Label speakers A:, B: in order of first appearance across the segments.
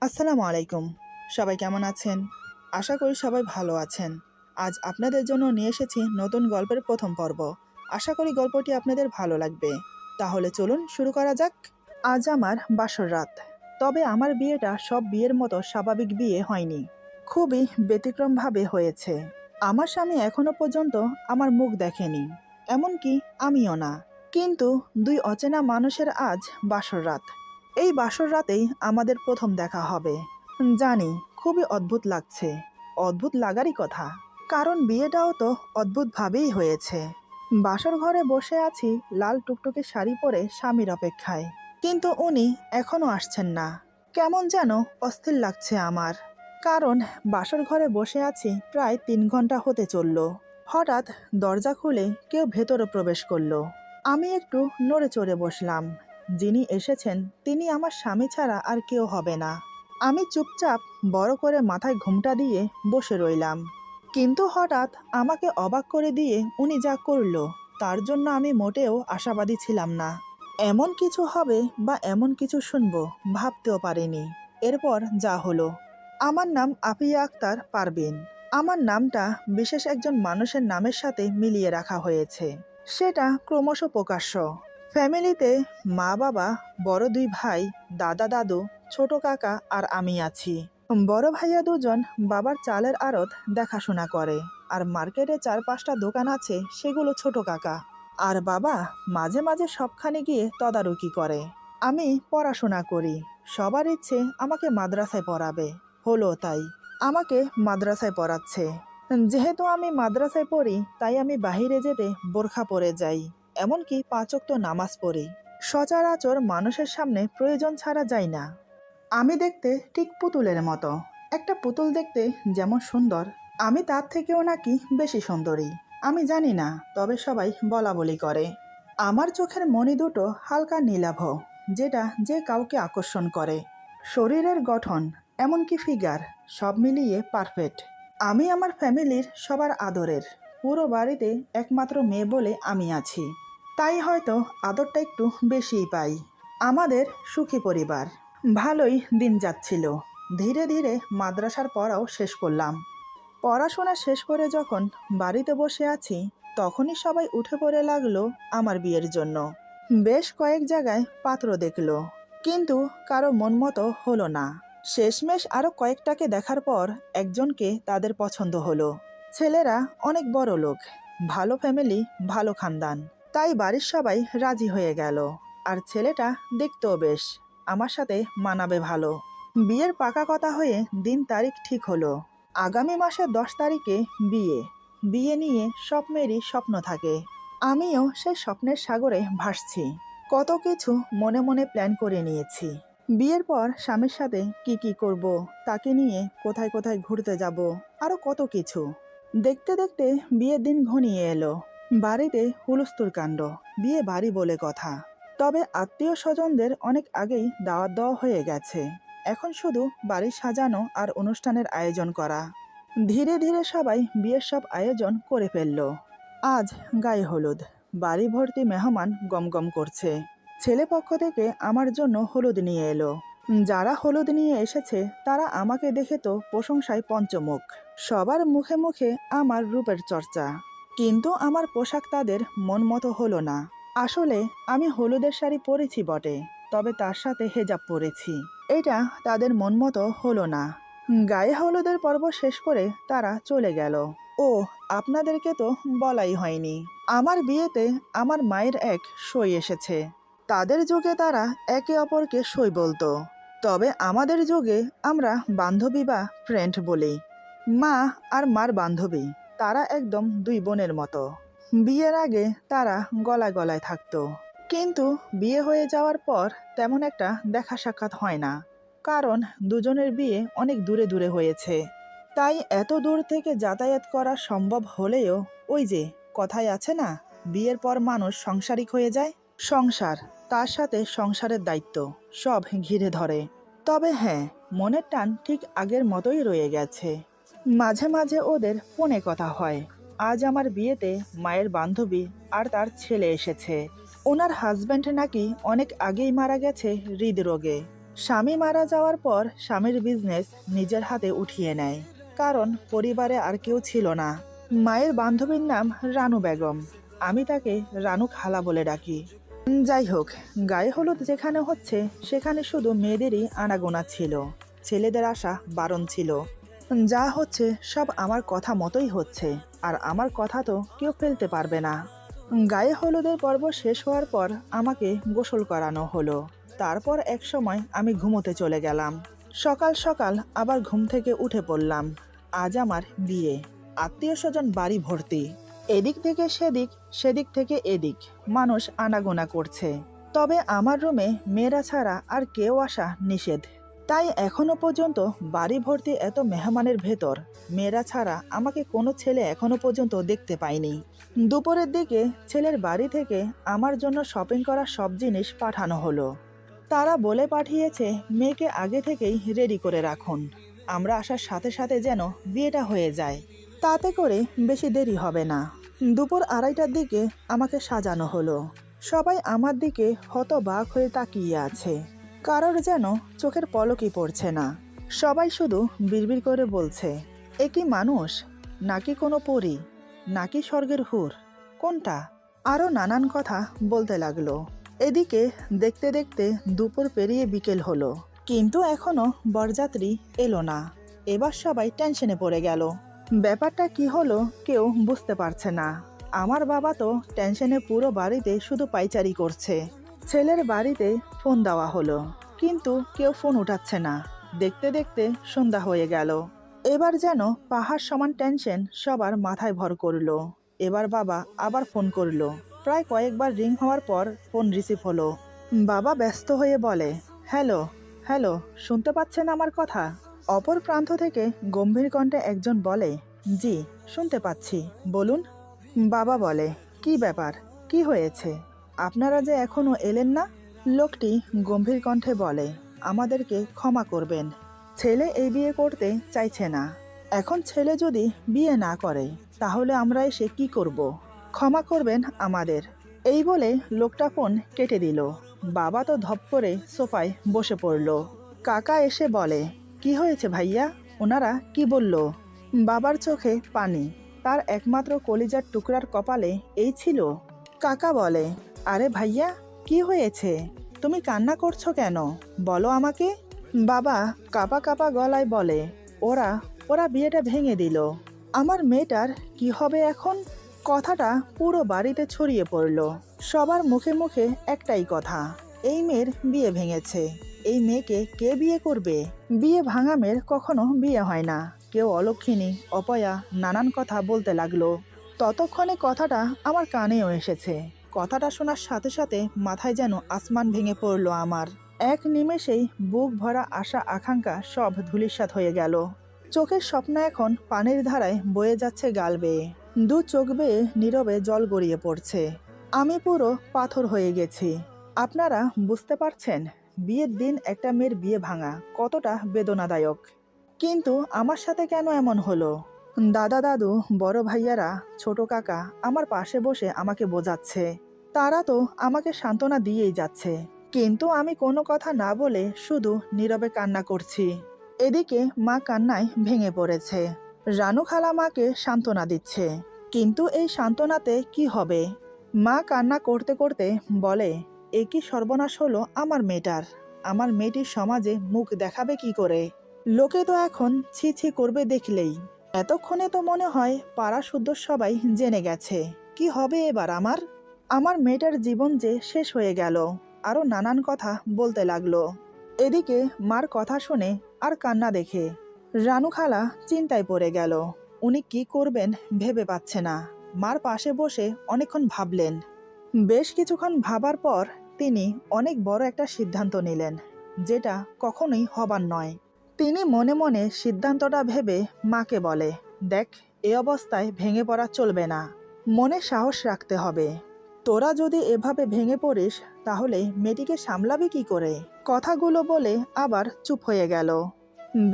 A: আসসালামু আলাইকুম। সবাই কেমন আছেন? আশা করি সবাই ভালো আছেন। আজ আপনাদের জন্য নিয়ে এসেছি নতুন গল্পের প্রথম পর্ব। আশা করি গল্পটি আপনাদের ভালো লাগবে। তাহলে চলুন শুরু করা যাক। আজ আমার বাসর রাত। তবে আমার বিয়েটা সব বিয়ের মতো স্বাভাবিক বিয়ে হয়নি। খুবই ব্যতিক্রমভাবে হয়েছে। আমার স্বামী এখনো পর্যন্ত আমার মুখ দেখেনি, এমনকি আমিও না। কিন্তু দুই অচেনা মানুষের আজ বাসর রাত। এই বাসর রাতেই আমাদের প্রথম দেখা হবে। জানি, খুবই অদ্ভুত লাগছে। অদ্ভুত লাগারই কথা, কারণ বিয়েটাও তো অদ্ভুতভাবেই হয়েছে। বাসর ঘরে বসে আছি লাল টুকটুকে শাড়ি পরে স্বামীর অপেক্ষায়, কিন্তু উনি এখনো আসছেন না। কেমন যেন অস্থির লাগছে আমার, কারণ বাসর ঘরে বসে আছি প্রায় 3 ঘন্টা হতে চলল। হঠাৎ দরজা খুলে কেউ ভেতরে প্রবেশ করলো। আমি একটু নড়ে চড়ে বসলাম। যিনি এসেছেন তিনি আমার স্বামী ছাড়া আর কেউ হবে না। আমি চুপচাপ বড় করে মাথায় ঘোমটা দিয়ে বসে রইলাম। কিন্তু হঠাৎ আমাকে অবাক করে দিয়ে উনি যা করলো, তার জন্য আমি মোটেও আশাবাদী ছিলাম না। এমন কিছু হবে বা এমন কিছু শুনবো ভাবতেও পারিনি। এরপর যা হলো। আমার নাম আফিয়া আক্তার পারভিন। আমার নামটা বিশেষ একজন মানুষের নামের সাথে মিলিয়ে রাখা হয়েছে। সেটা ক্রমশ প্রকাশ্য। ফ্যামিলিতে মা বাবা, বড় 2 ভাই, দাদা দাদু, ছোট কাকা আর আমি আছি। বড় ভাইয়া 2জন বাবার চালের আড়ত দেখাশোনা করে, আর মার্কেটে 4-5টা দোকান আছে, সেগুলো ছোট কাকা। আর বাবা মাঝে মাঝে সবখানে গিয়ে তদারকি করে। আমি পড়াশোনা করি। সবার ইচ্ছে আমাকে মাদ্রাসায় পড়াবে, হলো তাই। আমাকে মাদ্রাসায় পড়াচ্ছে। যেহেতু আমি মাদ্রাসায় পড়ি, তাই আমি বাহিরে যেতে বোরখা পরে যাই, এমনকি 5 ওয়াক্ত নামাজ পড়ি। সচরাচর মানুষের সামনে প্রয়োজন ছাড়া যাই না। আমি দেখতে ঠিক পুতুলের মতো। একটা পুতুল দেখতে যেমন সুন্দর, আমি তার থেকেও নাকি বেশি সুন্দরী। আমি জানি না, তবে সবাই বলা বলি করে। আমার চোখের মণি দুটো হালকা নীলাভ, যেটা যে কাউকে আকর্ষণ করে। শরীরের গঠন, এমনকি ফিগার, সব মিলিয়ে পারফেক্ট। আমি আমার ফ্যামিলির সবার আদরের। পুরো বাড়িতে একমাত্র মেয়ে বলে আমি আছি, তাই হয়তো আদরটা একটু বেশিই পাই। আমাদের সুখী পরিবার। ভালোই দিন যাচ্ছিল। ধীরে ধীরে মাদ্রাসার পড়াও শেষ করলাম। পড়াশোনা শেষ করে যখন বাড়িতে বসে আছি, তখনই সবাই উঠে পড়ে লাগলো আমার বিয়ের জন্য। বেশ কয়েক জায়গায় পাত্র দেখলো, কিন্তু কারো মন মতো হলো না। শেষমেশ আরো কয়েকটাকে দেখার পর একজনকে তাদের পছন্দ হলো। ছেলেরা অনেক বড় লোক, ভালো ফ্যামিলি, ভালো খানদান, তাই বাড়ির সবাই রাজি হয়ে গেল। আর ছেলেটা দেখতেও বেশ, আমার সাথে মানাবে ভালো। বিয়ের পাকা কথা হয়ে দিন তারিখ ঠিক হলো। আগামী মাসের 10 তারিখে বিয়ে। বিয়ে নিয়ে সব মেয়েরই স্বপ্ন থাকে। আমিও সেই স্বপ্নের সাগরে ভাসছি। কত কিছু মনে মনে প্ল্যান করে নিয়েছি। বিয়ের পর স্বামীর সাথে কি কি করব, তাকে নিয়ে কোথায় কোথায় ঘুরতে যাব, আরো কত কিছু। দেখতে দেখতে বিয়ের দিন ঘনিয়ে এলো। বাড়িতে হুলস্থুল কাণ্ড। বিয়ে বাড়ি বলে কথা, তবে আত্মীয় স্বজনদের অনেক আগেই দাওয়াত দেওয়া হয়ে গেছে। এখন শুধু বাড়ি সাজানো আর অনুষ্ঠানের আয়োজন করা। ধীরে ধীরে সবাই বিয়ের সব আয়োজন করে ফেলল। আজ গায়ে হলুদ। বাড়ি ভর্তি মেহমান গমগম করছে। ছেলে পক্ষ থেকে আমার জন্য হলুদ নিয়ে এলো। যারা হলুদ নিয়ে এসেছে তারা আমাকে দেখে তো প্রশংসায় পঞ্চমুখ। সবার মুখে মুখে আমার রূপের চর্চা, কিন্তু আমার পোশাক তাদের মন মতো হলো না। আসলে আমি হলুদের শাড়ি পরেছি বটে, তবে তার সাথে হেজাব পরেছি। এটা তাদের মন মতো হলো না। গায়ে হলুদের পর্ব শেষ করে তারা চলে গেল। ও, আপনাদেরকে তো বলাই হয়নি, আমার বিয়েতে আমার মায়ের এক সই এসেছে। তাদের যুগে তারা একে অপরকে সই বলতো, তবে আমাদের যুগে আমরা বান্ধবী বা ফ্রেন্ড বলি। মা আর মার বান্ধবী, তারা একদম 2 বোনের মতো। বিয়ের আগে তারা গলায় গলায় থাকতো, কিন্তু বিয়ে হয়ে যাওয়ার পর তেমন একটা দেখা সাক্ষাৎ হয় না, কারণ দুজনের বিয়ে অনেক দূরে দূরে হয়েছে। তাই এত দূর থেকে যাতায়াত করা সম্ভব হলেও ওই যে কথায় আছে না, বিয়ের পর মানুষ সাংসারিক হয়ে যায়। সংসার, তার সাথে সংসারের দায়িত্ব, সব ঘিরে ধরে। তবে হ্যাঁ, মনের টান ঠিক আগের মতোই রয়ে গেছে। মাঝে মাঝে ওদের ফোনে কথা হয়। আজ আমার বিয়েতে মায়ের বান্ধবী আর তার ছেলে এসেছে। ওনার হাজব্যান্ড নাকি অনেক আগেই মারা গেছে হৃদরোগে। স্বামী মারা যাওয়ার পর স্বামীর বিজনেস নিজের হাতে উঠিয়ে নেয়, কারণ পরিবারে আর কেউ ছিল না। মায়ের বান্ধবীর নাম রানু বেগম, আমি তাকে রানু খালা বলে ডাকি। যাই হোক, গায়ে হলুদ যেখানে হচ্ছে সেখানে শুধু মেয়েদেরই আনাগোনা ছিল, ছেলেদের আসা বারণ ছিল। যা হচ্ছে সব আমার কথা মতোই হচ্ছে, আর আমার কথা তো কেউ ফেলতে পারবে না। গায়ে হলুদের পর্ব শেষ হওয়ার পর আমাকে গোসল করানো হলো। তারপর এক সময় আমি ঘুমোতে চলে গেলাম। সকাল সকাল আবার ঘুম থেকে উঠে পড়লাম। আজ আমার বিয়ে, আত্মীয় স্বজন বাড়ি ভর্তি, এদিক থেকে সেদিক, সেদিক থেকে এদিক, মানুষ আনাগোনা করছে। তবে আমার রুমে মেয়েরা ছাড়া আর কেউ আসা নিষেধ। তাই এখনো পর্যন্ত বাড়ি ভর্তি এত মেহমানের ভেতর মেয়েরা ছাড়া আমাকে কোনো ছেলে এখনো পর্যন্ত দেখতে পায়নি। দুপুরের দিকে ছেলের বাড়ি থেকে আমার জন্য শপিং করা সব জিনিস পাঠানো হলো। তারা বলে পাঠিয়েছে মেয়েকে আগে থেকেই রেডি করে রাখুন, আমরা আসার সাথে সাথে যেন বিয়েটা হয়ে যায়, তাতে করে বেশি দেরি হবে না। দুপুর 2:30টার দিকে আমাকে সাজানো হলো। সবাই আমার দিকে হতবাক হয়ে তাকিয়ে আছে, কারোর যেন চোখের পলকই পড়ছে না। সবাই শুধু বিড়বিড় করে বলছে, এ কি মানুষ, নাকি কোনো পরী, নাকি স্বর্গের হুর, কোনটা? আরও নানান কথা বলতে লাগলো। এদিকে দেখতে দেখতে দুপুর পেরিয়ে বিকেল হলো, কিন্তু এখনো বরযাত্রী এলো না। এবার সবাই টেনশনে পড়ে গেল। ব্যাপারটা কি হলো কেউ বুঝতে পারছে না। আমার বাবা তো টেনশনে পুরো বাড়িতে শুধু পাইচারি করছে। ছেলের বাড়িতে ফোন দেওয়া হলো, কিন্তু কেউ ফোন উঠাচ্ছে না। দেখতে দেখতে সন্ধ্যা হয়ে গেল। এবার যেন পাহাড় সমান টেনশন সবার মাথায় ভর করলো। এবার বাবা আবার ফোন করলো। প্রায় কয়েকবার রিং হওয়ার পর ফোন রিসিভ হলো। বাবা ব্যস্ত হয়ে বলে, হ্যালো হ্যালো, শুনতে পাচ্ছেন আমার কথা? অপর প্রান্ত থেকে গম্ভীর কণ্ঠে একজন বলে, জি শুনতে পাচ্ছি, বলুন। বাবা বলে, কি ব্যাপার, কি হয়েছে, আপনারা যে এখনো এলেন না? লোকটি গম্ভীর কণ্ঠে বলে, আমাদেরকে ক্ষমা করবেন, ছেলে এই বিয়ে করতে চাইছে না। এখন ছেলে যদি বিয়ে না করে তাহলে আমরা এসে কি করব? ক্ষমা করবেন আমাদের। এই বলে লোকটা ফোন কেটে দিল। বাবা তো ধপ করে সোফায় বসে পড়ল। কাকা এসে বলে, কি হয়েছে ভাইয়া, ওনারা কি বলল? বাবার চোখে পানি, তার একমাত্র কলিজার টুকরার কপালে এই ছিল। কাকা বলে, আরে ভাইয়া কি হয়েছে, তুমি কান্না করছো কেন, বলো আমাকে। বাবা কাপা কাপা গলায় বলে, ওরা ওরা বিয়েটা ভেঙে দিল, আমার মেয়েটার কি হবে এখন? কথাটা পুরো বাড়িতে ছড়িয়ে পড়ল। সবার মুখে মুখে একটাই কথা, এই মেয়ের বিয়ে ভেঙেছে। এই মেয়েকে কে বিয়ে করবে? বিয়ে ভাঙা মেয়ের কখনো বিয়ে হয় না। কেউ অলক্ষিণী, অপয়া, নানান কথা বলতে লাগলো। ততক্ষণে কথাটা আমার কানেও এসেছে। কথাটা শোনার সাথে সাথে মাথায় যেন আসমান ভেঙে পড়ল আমার। এক নিমেষেই বুক ভরা আশা আকাঙ্ক্ষা সব ধূলিসাৎ হয়ে গেল। চোখের স্বপ্ন এখন পানির ধারায় বয়ে যাচ্ছে গাল বেয়ে। দু চোখ বেয়ে নীরবে জল গড়িয়ে পড়ছে। আমি পুরো পাথর হয়ে গেছি। আপনারা বুঝতে পারছেন বিয়ের দিন একটা মেয়ের বিয়ে ভাঙা কতটা বেদনাদায়ক। কিন্তু আমার সাথে কেন এমন হলো? দাদা দাদু, বড় ভাইয়ারা, ছোট কাকা আমার পাশে বসে আমাকে বোঝাচ্ছে। তারা তো আমাকে সান্ত্বনা দিয়েই যাচ্ছে, কিন্তু আমি কোনো কথা না বলে শুধু নীরবে কান্না করছি। এদিকে মা কান্নায় ভেঙে পড়েছে। রানু খালা মাকে সান্ত্বনা দিচ্ছে, কিন্তু এই সান্ত্বনাতে কি হবে? মা কান্না করতে করতে বলে, এ কি সর্বনাশ হলো আমার মেয়েটার। আমার মেয়েটির সমাজে মুখ দেখাবে কি করে? লোকে তো এখন ছি ছি করবে দেখলেই। এতক্ষণে তো মনে হয় পাড়া শুদ্ধ সবাই জেনে গেছে। কি হবে এবার আমার? আমার মেয়েটার জীবন যে শেষ হয়ে গেল। আরো নানান কথা বলতে লাগলো। এদিকে মার কথা শুনে আর কান্না দেখে রানু খালা চিন্তায় পড়ে গেল। উনি কি করবেন ভেবে পাচ্ছে না। মার পাশে বসে অনেকক্ষণ ভাবলেন। বেশ কিছুক্ষণ ভাবার পর তিনি অনেক বড় একটা সিদ্ধান্ত নিলেন, যেটা কখনোই হবার নয়। তিনি মনে মনে সিদ্ধান্তটা ভেবে মাকে বলে, দেখ, এ অবস্থায় ভেঙে পড়া চলবে না, মনে সাহস রাখতে হবে। তোরা যদি এভাবে ভেঙে পড়িস তাহলে মেয়েটিকে সামলাবি কি করে? কথাগুলো বলে আবার চুপ হয়ে গেল।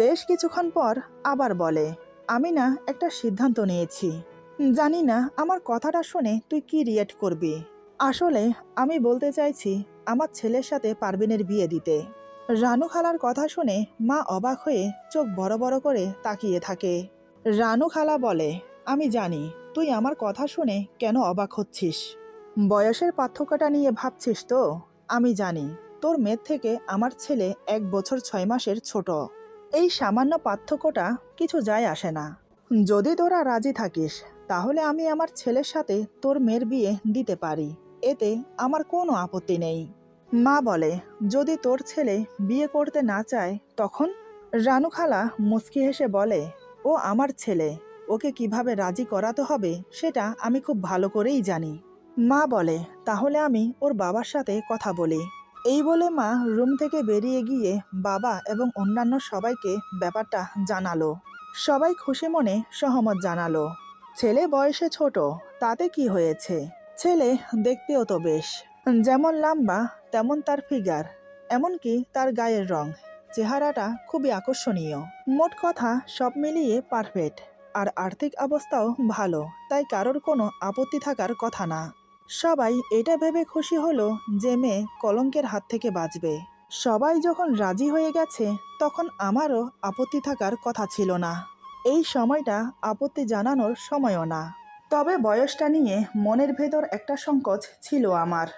A: বেশ কিছুক্ষণ পর আবার বলে, আমি না একটা সিদ্ধান্ত নিয়েছি। জানি না আমার কথাটা শুনে তুই কি রিয়েক্ট করবি। আসলে আমি বলতে চাইছি আমার ছেলের সাথে পারভিনের বিয়ে দিতে। রানু খালার কথা শুনে মা অবাক হয়ে চোখ বড় বড় করে তাকিয়ে থাকে। রানু খালা বলে, আমি জানি তুই আমার কথা শুনে কেন অবাক হচ্ছিস। বয়সের পার্থক্যটা নিয়ে ভাবছিস তো? আমি জানি তোর মেয়ের থেকে আমার ছেলে 1 বছর 6 মাসের ছোট। এই সামান্য পার্থক্যটা কিছু যায় আসে না। যদি তোরা রাজি থাকিস তাহলে আমি আমার ছেলের সাথে তোর মেয়ের বিয়ে দিতে পারি, এতে আমার কোনো আপত্তি নেই। মা বলে, যদি তোর ছেলে বিয়ে করতে না চায় তখন? রানু খালা মুচকি হেসে বলে, ও আমার ছেলে, ওকে কিভাবে রাজি করাতে হবে সেটা আমি খুব ভালো করেই জানি। মা বলে, তাহলে আমি ওর বাবার সাথে কথা বলি। এই বলে মা রুম থেকে বেরিয়ে গিয়ে বাবা এবং অন্যান্য সবাইকে ব্যাপারটা জানালো। সবাই খুশি মনে সহমত জানালো। ছেলে বয়সে ছোট, তাতে কি হয়েছে? ছেলে দেখতেও তো বেশ, যেমন লম্বা তেমন তার ফিগার, এমনকি তার গায়ের রং, চেহারাটা খুবই আকর্ষণীয়। মোট কথা সব মিলিয়ে পারফেক্ট। আর আর্থিক অবস্থাও ভালো, তাই কারোর কোনো আপত্তি থাকার কথা না। সবাই এটা ভেবে খুশি হলো যে মেয়ে কলঙ্কের হাত থেকে বাঁচবে। সবাই যখন রাজি হয়ে গেছে তখন আমারও আপত্তি থাকার কথা ছিল না। এই সময়টা আপত্তি জানানোর সময়ও না। তবে বয়সটা নিয়ে মনের ভেতর একটা সংকোচ ছিল আমার।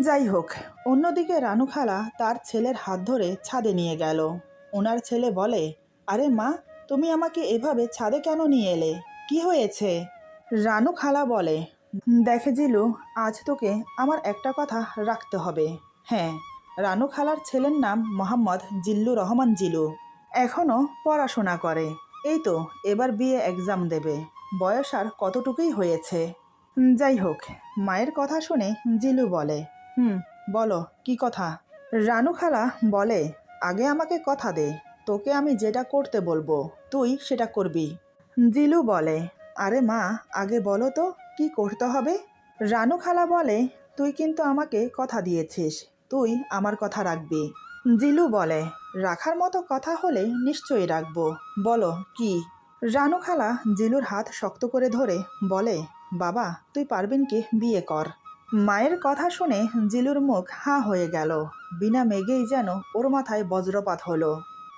A: যাই হোক, অন্যদিকে রানু খালা তার ছেলের হাত ধরে ছাদে নিয়ে গেল। ওনার ছেলে বলে, আরে মা, তুমি আমাকে এভাবে ছাদে কেন নিয়ে এলে? কি হয়েছে? রানু খালা বলে, দেখে জিলু, আজ তোকে আমার একটা কথা রাখতে হবে। হ্যাঁ, রানু খালার ছেলের নাম মোহাম্মদ জিল্লুর রহমান জিলু। এখনও পড়াশোনা করে, এই তো এবার বিএ এক্সাম দেবে। বয়স আর কতটুকুই হয়েছে। যাই হোক, মায়ের কথা শুনে জিলু বলে, বলো কি কথা? রানু খালা বলে, আগে আমাকে কথা দে, তোকে আমি যেটা করতে বলবো তুই সেটা করবি। জিলু বলে, আরে মা, আগে বলো তো কি করতে হবে? রানু খালা বলে, তুই কিন্তু আমাকে কথা দিয়েছিস, তুই আমার কথা রাখবি। জিলু বলে, রাখার মতো কথা হলে নিশ্চয়ই রাখবো, বলো কি? রানু খালা জিলুর হাত শক্ত করে ধরে বলে, বাবা, তুই পারবিনকে বিয়ে কর। মায়ের কথা শুনে জিলুর মুখ হাঁ হয়ে গেল। বিনা মেঘেই যেন ওর মাথায় বজ্রপাত হলো।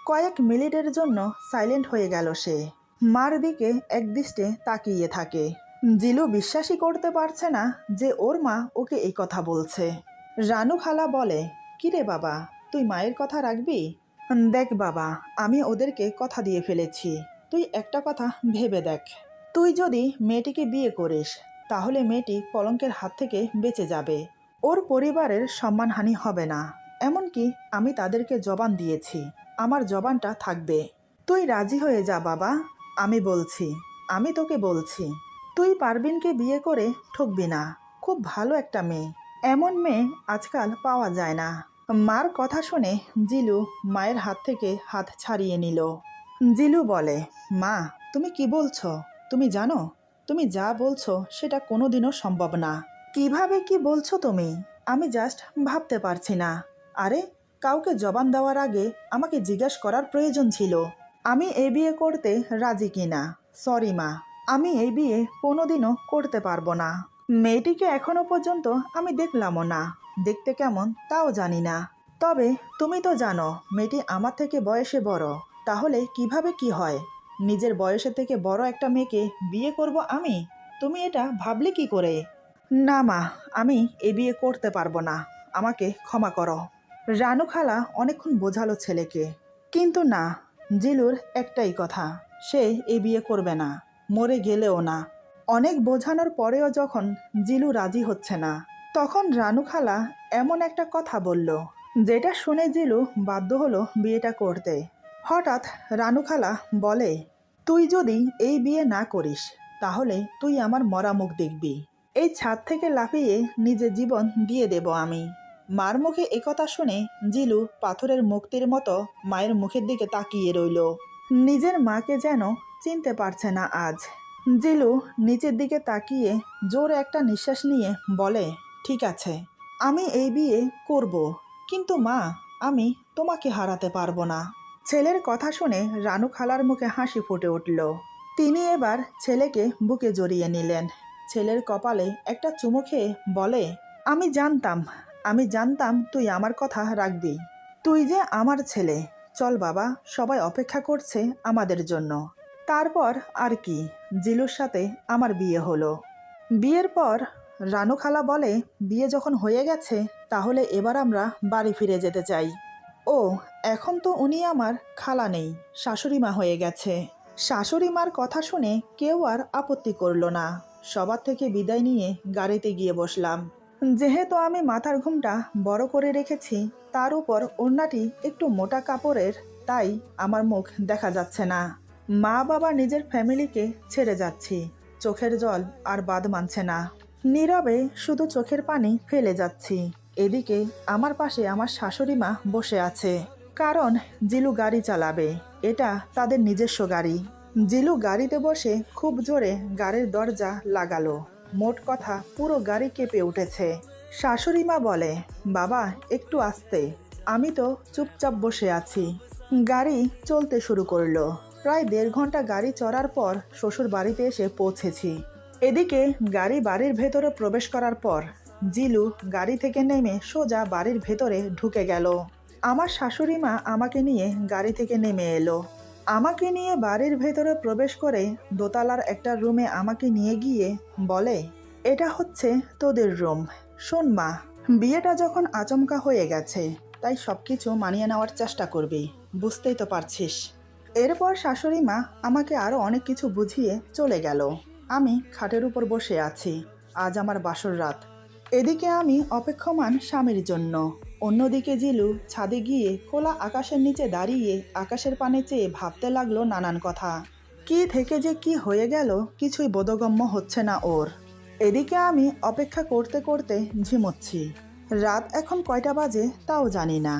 A: কয়েক মিনিটের জন্য সাইলেন্ট হয়ে গেল সে। মার দিকে একদৃষ্টে তাকিয়ে থাকে। জিলু বিশ্বাসই করতে পারছে না যে ওর মা ওকে এই কথা বলছে। রানু খালা বলে, কিরে বাবা, তুই মায়ের কথা রাখবি? দেখ বাবা, আমি ওদেরকে কথা দিয়ে ফেলেছি। তুই একটা কথা ভেবে দেখ, তুই যদি মেয়েটিকে বিয়ে করিস তাহলে মেয়েটি কলঙ্কের হাত থেকে বেঁচে যাবে। ওর পরিবারের সম্মানহানি হবে না। এমনকি আমি তাদেরকে জবান দিয়েছি, আমার জবানটা থাকবে। তুই রাজি হয়ে যা বাবা, আমি বলছি, আমি তোকে বলছি। তুই পারবিনকে বিয়ে করে ঠকবি না। খুব ভালো একটা মেয়ে, এমন মেয়ে আজকাল পাওয়া যায় না। মার কথা শুনে জিলু মায়ের হাত থেকে হাত ছাড়িয়ে নিল। জিলু বলে, মা, তুমি কি বলছো? তুমি জানো তুমি যা বলছো সেটা কোনোদিনও সম্ভব না। কিভাবে কি বলছো তুমি? আমি জাস্ট ভাবতে পারছি না। আরে, কাউকে জবান দেওয়ার আগে আমাকে জিজ্ঞেস করার প্রয়োজন ছিল আমি এই বিয়ে করতে রাজি কিনা। সরি মা, আমি এই বিয়ে কোনোদিনও করতে পারবো না। মেয়েটিকে এখনো পর্যন্ত আমি দেখলামও না, দেখতে কেমন তাও জানি না। তবে তুমি তো জানো মেয়েটি আমার থেকে বয়সে বড়, তাহলে কিভাবে কি হয়? নিজের বয়সের থেকে বড় একটা মেয়েকে বিয়ে করব আমি? তুমি এটা ভাবলে কি করে? না মা, আমি এ বিয়ে করতে পারবো না, আমাকে ক্ষমা করো। রানু খালা অনেকক্ষণ বোঝালো ছেলেকে, কিন্তু না, জিলুর একটাই কথা, সে এ বিয়ে করবে না, মরে গেলেও না। অনেক বোঝানোর পরেও যখন জিলু রাজি হচ্ছে না, তখন রানু খালা এমন একটা কথা বলল যেটা শুনে জিলু বাধ্য হলো বিয়েটা করতে। হঠাৎ রানু খালা বলে, তুই যদি এই বিয়ে না করিস তাহলে তুই আমার মরা মুখ দেখবি। এই ছাদ থেকে লাফিয়ে নিজের জীবন দিয়ে দেব আমি। মার মুখে একথা শুনে জিলু পাথরের মূর্তির মতো মায়ের মুখের দিকে তাকিয়ে রইল। নিজের মাকে যেন চিনতে পারছে না আজ। জিলু নিচের দিকে তাকিয়ে জোরে একটা নিঃশ্বাস নিয়ে বলে, ঠিক আছে, আমি এই বিয়ে করব, কিন্তু মা, আমি তোমাকে হারাতে পারবো না। ছেলের কথা শুনে রানু খালার মুখে হাসি ফুটে উঠল। তিনি এবার ছেলেকে বুকে জড়িয়ে নিলেন। ছেলের কপালে একটা চুমু খেয়ে বলে, আমি জানতাম তুই আমার কথা রাখবি। তুই যে আমার ছেলে, চল বাবা, সবাই অপেক্ষা করছে আমাদের জন্য। তারপর আর কি, জিলুর সাথে আমার বিয়ে হলো। বিয়ের পর রানু খালা বলে, বিয়ে যখন হয়ে গেছে তাহলে এবার আমরা বাড়ি ফিরে যেতে চাই। ও, এখন তো উনি আমার খালা নেই, শাশুড়ি মা হয়ে গেছে। শাশুড়ি মার কথা শুনে কেউ আর আপত্তি করলো না। সবার থেকে বিদায় নিয়ে গাড়িতে গিয়ে বসলাম। যেহেতু আমি মাথার ঘুমটা বড় করে রেখেছি, তার উপর ওড়নাটি একটু মোটা কাপড়ের, তাই আমার মুখ দেখা যাচ্ছে না। মা বাবা নিজের ফ্যামিলিকে ছেড়ে যাচ্ছি, চোখের জল আর বাদ মানছে না। নীরবে শুধু চোখের পানি ফেলে যাচ্ছি। এদিকে আমার পাশে আমার শাশুড়ি মা বসে আছে, কারণ জিলু গাড়ি চালাবে, এটা তাদের নিজস্ব গাড়ি। জিলু গাড়িতে বসে খুব জোরে গাড়ির দরজা লাগালো। মোট কথা পুরো গাড়ি কেঁপে উঠেছে। শাশুড়ি মা বলে, বাবা একটু আস্তে। আমি তো চুপচাপ বসে আছি। গাড়ি চলতে শুরু করলো। প্রায় 1.5 ঘন্টা গাড়ি চড়ার পর শ্বশুর বাড়িতে এসে পৌঁছেছি। এদিকে গাড়ি বাড়ির ভেতরে প্রবেশ করার পর জিলু গাড়ি থেকে নেমে সোজা বাড়ির ভেতরে ঢুকে গেল। আমার শাশুড়ি মা আমাকে নিয়ে গাড়ি থেকে নেমে এলো। আমাকে নিয়ে বাড়ির ভেতরে প্রবেশ করে দোতলার একটা রুমে আমাকে নিয়ে গিয়ে বলে, এটা হচ্ছে তোদের রুম। শোন মা, বিয়েটা যখন আচমকা হয়ে গেছে তাই সবকিছু মানিয়ে নেওয়ার চেষ্টা করবি, বুঝতেই তো পারছিস। এরপর শাশুড়ি মা আমাকে আরও অনেক কিছু বুঝিয়ে চলে গেল। আমি খাটের উপর বসে আছি। আজ আমার বাসর রাত। এদিকে আমি অপেক্ষমান স্বামীর জন্য। অন্যদিকে জিলু ছাদে গিয়ে খোলা আকাশের নিচে দাঁড়িয়ে আকাশের পানে চেয়ে ভাবতে লাগলো নানান কথা। কি থেকে যে কি হয়ে গেল কিছুই বোধগম্য হচ্ছে না ওর। এদিকে আমি অপেক্ষা করতে করতে ঝিমোচ্ছি। রাত এখন কয়টা বাজে তাও জানি না।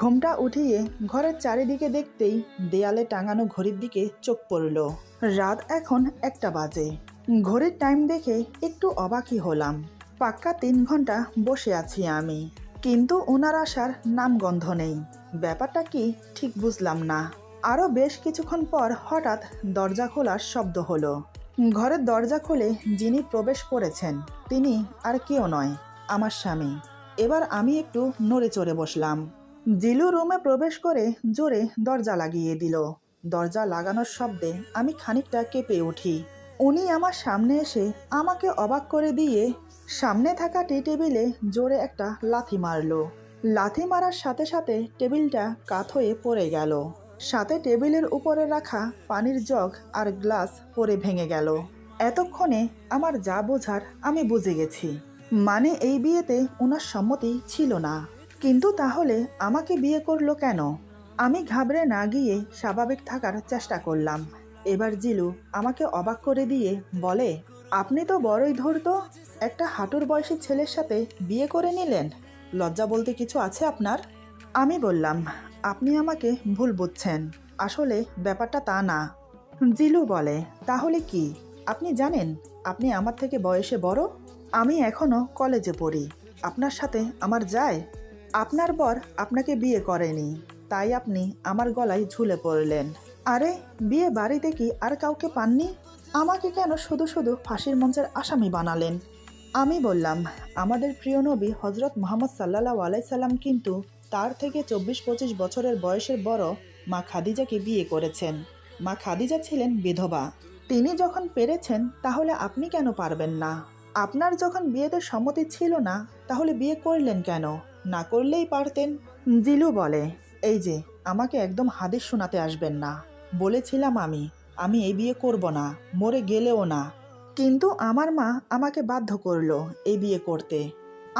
A: ঘুমটা উঠিয়ে ঘরের চারিদিকে দেখতেই দেয়ালে টাঙানো ঘড়ির দিকে চোখ পড়ল। রাত এখন 1টা বাজে। ঘড়ির টাইম দেখে একটু অবাকই হলাম। পাক্কা 3 ঘন্টা বসে আছি আমি, কিন্তু ওনার আসার নামগন্ধ নেই। ব্যাপারটা কি ঠিক বুঝলাম না। আরও বেশ কিছুক্ষণ পর হঠাৎ দরজা খোলার শব্দ হলো। ঘরের দরজা খুলে যিনি প্রবেশ করেছেন তিনি আর কেউ নয়, আমার স্বামী। এবার আমি একটু নড়ে চড়ে বসলাম। জিলু রুমে প্রবেশ করে জোরে দরজা লাগিয়ে দিল। দরজা লাগানোর শব্দে আমি খানিকটা কেঁপে উঠি। উনি আমার সামনে এসে আমাকে অবাক করে দিয়ে সামনে থাকা টি টেবিলে জোরে একটা লাথি মারলো। লাথি মারার সাথে সাথে টেবিলটা কাত হয়ে পড়ে গেল। সাথে টেবিলের উপরে রাখা পানির জগ আর গ্লাস পড়ে ভেঙে গেল। এতক্ষণে আমার যা বোঝার আমি বুঝে গেছি, মানে এই বিয়েতে ওনার সম্মতি ছিল না। কিন্তু তাহলে আমাকে বিয়ে করলো কেন? আমি ঘাবড়ে না গিয়ে স্বাভাবিক থাকার চেষ্টা করলাম। এবার জিলু আমাকে অবাক করে দিয়ে বলে, আপনি তো বড়ই ধূর্ত, একটা হাঁটুর বয়সী ছেলের সাথে বিয়ে করে নিলেন। লজ্জা বলতে কিছু আছে আপনার? আমি বললাম, আপনি আমাকে ভুল বুঝছেন, আসলে ব্যাপারটা তা না। জিলু বলে, তাহলে কি? আপনি জানেন আপনি আমার থেকে বয়সে বড়। আমি এখনো কলেজে পড়ি, আপনার সাথে আমার যায়? আপনার বর আপনাকে বিয়ে করেনি, তাই আপনি আমার গলায় ঝুলে পড়লেন। আরে, বিয়ে বাড়িতে কি আর কাউকে পাননি? আমাকে কেন শুধু শুধু ফাঁসির মঞ্চের আসামি বানালেন? আমি বললাম, আমাদের প্রিয় নবী হজরত মুহাম্মদ সাল্লাল্লাহু আলাইহি সাল্লাম কিন্তু তার থেকে 24-25 বছরের বয়সের বড় মা খাদিজাকে বিয়ে করেছেন। মা খাদিজা ছিলেন বিধবা। তিনি যখন পেরেছেন তাহলে আপনি কেন পারবেন না? আপনার যখন বিয়েতে সম্মতি ছিল না তাহলে বিয়ে করলেন কেন? না করলেই পারতেন। জিলু বলে, এই যে, আমাকে একদম হাদিস শোনাতে আসবেন না। বলেছিলাম আমি এই বিয়ে করব না, মরে গেলেও না। কিন্তু আমার মা আমাকে বাধ্য করলো এই বিয়ে করতে।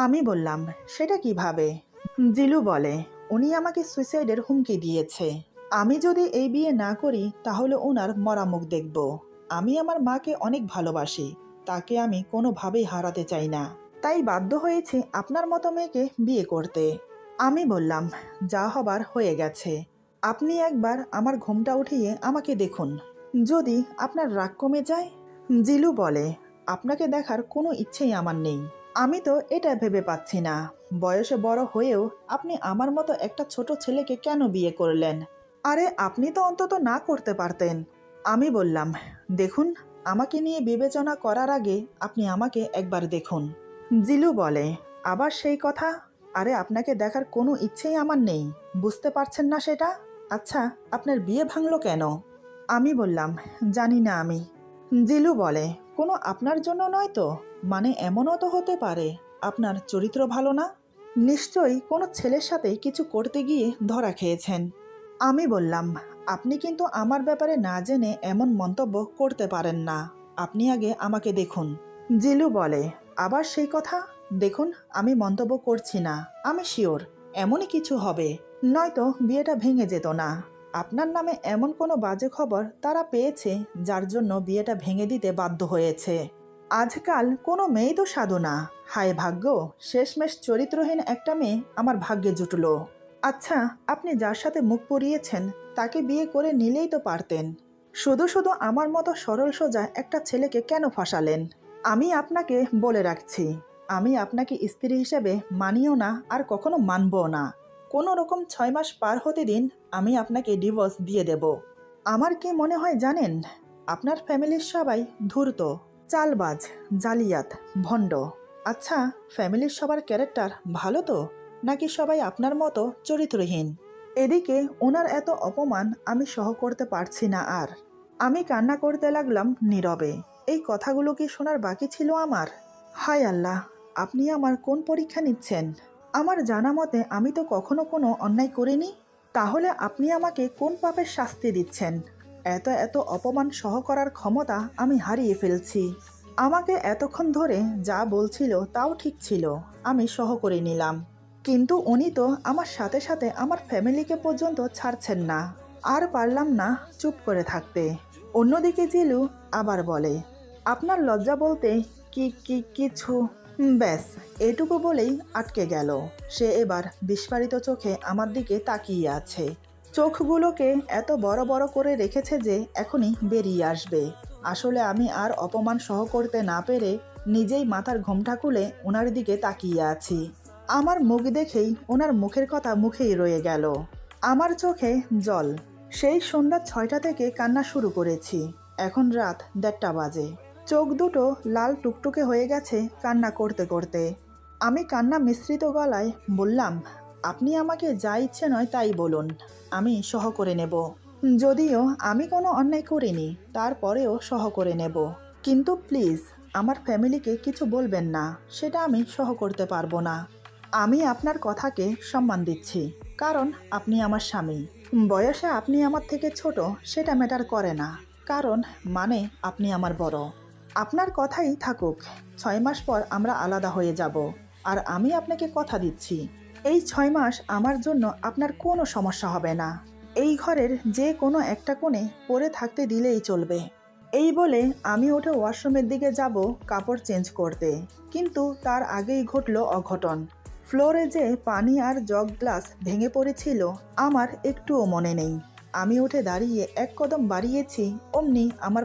A: আমি বললাম, সেটা কিভাবে? জিলু বলে, উনি আমাকে সুইসাইডের হুমকি দিয়েছে। আমি যদি এই বিয়ে না করি তাহলে ওনার মরা মুখ দেখব। আমি আমার মাকে অনেক ভালোবাসি, তাকে আমি কোনোভাবেই হারাতে চাই না। তাই বাধ্য হয়েছি আপনার মতো মেয়েকে বিয়ে করতে। আমি বললাম, যা হবার হয়ে গেছে। আপনি একবার আমার ঘুমটা উঠিয়ে আমাকে দেখুন, যদি আপনার রাগ কমে যায়। জিলু বলে, আপনাকে দেখার কোনো ইচ্ছেই আমার নেই। আমি তো এটা ভেবে পাচ্ছি না, বয়সে বড় হয়েও আপনি আমার মতো একটা ছোট ছেলেকে কেন বিয়ে করলেন? আরে, আপনি তো অন্তত না করতে পারতেন। আমি বললাম, দেখুন, আমাকে নিয়ে বিবেচনা করার আগে আপনি আমাকে একবার দেখুন। জিলু বলে, আবার সেই কথা? আরে আপনাকে দেখার কোনো ইচ্ছেই আমার নেই, বুঝতে পারছেন না সেটা? আচ্ছা, আপনার বিয়ে ভাঙলো কেন? আমি বললাম, জানি না আমি। জিলু বলে, কোনো আপনার জন্য নয় তো? মানে এমনও তো হতে পারে আপনার চরিত্র ভালো না। নিশ্চয়ই কোনো ছেলের সাথে কিছু করতে গিয়ে ধরা খেয়েছেন। আমি বললাম, আপনি কিন্তু আমার ব্যাপারে না জেনে এমন মন্তব্য করতে পারেন না। আপনি আগে আমাকে দেখুন। জিলু বলে, আবার সেই কথা? দেখুন, আমি মন্তব্য করছি না, আমি শিওর এমনই কিছু হবে, নয়তো বিয়েটা ভেঙে যেত না। আপনার নামে এমন কোনো বাজে খবর তারা পেয়েছে যার জন্য বিয়েটা ভেঙে দিতে বাধ্য হয়েছে। আজকাল কোনো মেয়েই তো সাধু না। হায় ভাগ্য, শেষমেশ চরিত্রহীন একটা মেয়ে আমার ভাগ্যে জুটলো। আচ্ছা, আপনি যার সাথে মুখ পুড়িয়েছেন তাকে বিয়ে করে নিলেই তো পারতেন। শুধু শুধু আমার মতো সরল সোজা একটা ছেলেকে কেন ফাঁসালেন? আমি আপনাকে বলে রাখছি, আমি আপনাকে স্ত্রী হিসেবে মানিও না, আর কখনো মানবও না। কোনো রকম 6 মাস পার হতে দিন, আমি আপনাকে ডিভোর্স দিয়ে দেব। আমার কি মনে হয় জানেন? আপনার ফ্যামিলির সবাই ধূর্ত, চালবাজ, জালিয়াত, ভণ্ড। আচ্ছা, ফ্যামিলির সবার ক্যারেক্টার ভালো তো, নাকি সবাই আপনার মতো চরিত্রহীন? এদিকে ওনার এত অপমান আমি সহ করতে পারছি না আর। আমি কান্না করতে লাগলাম নীরবে। এই কথাগুলো কি শোনার বাকি ছিল আমার? হায় আল্লাহ, আপনি আমার কোন পরীক্ষা নিচ্ছেন? আমার জানা মতে আমি তো কখনো কোনো অন্যায় করিনি। তাহলে আপনি আমাকে কোন পাপের শাস্তি দিচ্ছেন? এত এত অপমান সহ করার ক্ষমতা আমি হারিয়ে ফেলছি। আমাকে এতক্ষণ ধরে যা বলছিল তাও ঠিক ছিল, আমি সহ করে নিলাম। কিন্তু উনি তো আমার সাথে সাথে আমার ফ্যামিলিকে পর্যন্ত ছাড়ছেন না। আর পারলাম না চুপ করে থাকতে। অন্যদিকে জিলু আবার বলে, আপনার লজ্জা বলতে কিছু। ব্যাস, এটুকু বলেই আটকে গেল। সে এবার বিস্ফারিত চোখে আমার দিকে তাকিয়ে আছে। চোখগুলোকে এত বড় বড় করে রেখেছে যে এখনই বেরিয়ে আসবে। আসলে আমি আর অপমান সহ করতে না পেরে নিজেই মাথার ঘোমটা খুলে ওনার দিকে তাকিয়ে আছি। আমার মুখ দেখেই ওনার মুখের কথা মুখেই রয়ে গেল। আমার চোখে জল। সেই সন্ধ্যা 6টা থেকে কান্না শুরু করেছি, এখন রাত 1:30 বাজে। চোখ দুটো লাল টুকটুকে হয়ে গেছে কান্না করতে করতে। আমি কান্না মিশ্রিত গলায় বললাম, আপনি আমাকে যা ইচ্ছে নয় তাই বলুন, আমি সহ করে নেব। যদিও আমি কোনো অন্যায় করিনি, তারপরেও সহ করে নেব। কিন্তু প্লিজ আমার ফ্যামিলিকে কিছু বলবেন না, সেটা আমি সহ করতে পারবো না। আমি আপনার কথাকে সম্মান দিচ্ছি, কারণ আপনি আমার স্বামী। বয়সে আপনি আমার থেকে ছোট সেটা ম্যাটার করে না, কারণ মানে আপনি আমার বড়। আপনার কথাই থাকুক, 6 মাস পর আমরা আলাদা হয়ে যাব। আর আমি আপনাকে কথা দিচ্ছি, এই 6 মাস আমার জন্য আপনার কোনো সমস্যা হবে না। এই ঘরের যে কোনো একটা কোণে পড়ে থাকতে দিলেই চলবে। এই বলে আমি উঠে ওয়াশরুমের দিকে যাব কাপড় চেঞ্জ করতে, কিন্তু তার আগেই ঘটল অঘটন। ফ্লোরে যে পানি আর জগ গ্লাস ভেঙে পড়েছিল আমার একটুও মনে নেই। আমি উঠে দাঁড়িয়ে এক কদম বাড়িয়েছি, অমনি আমার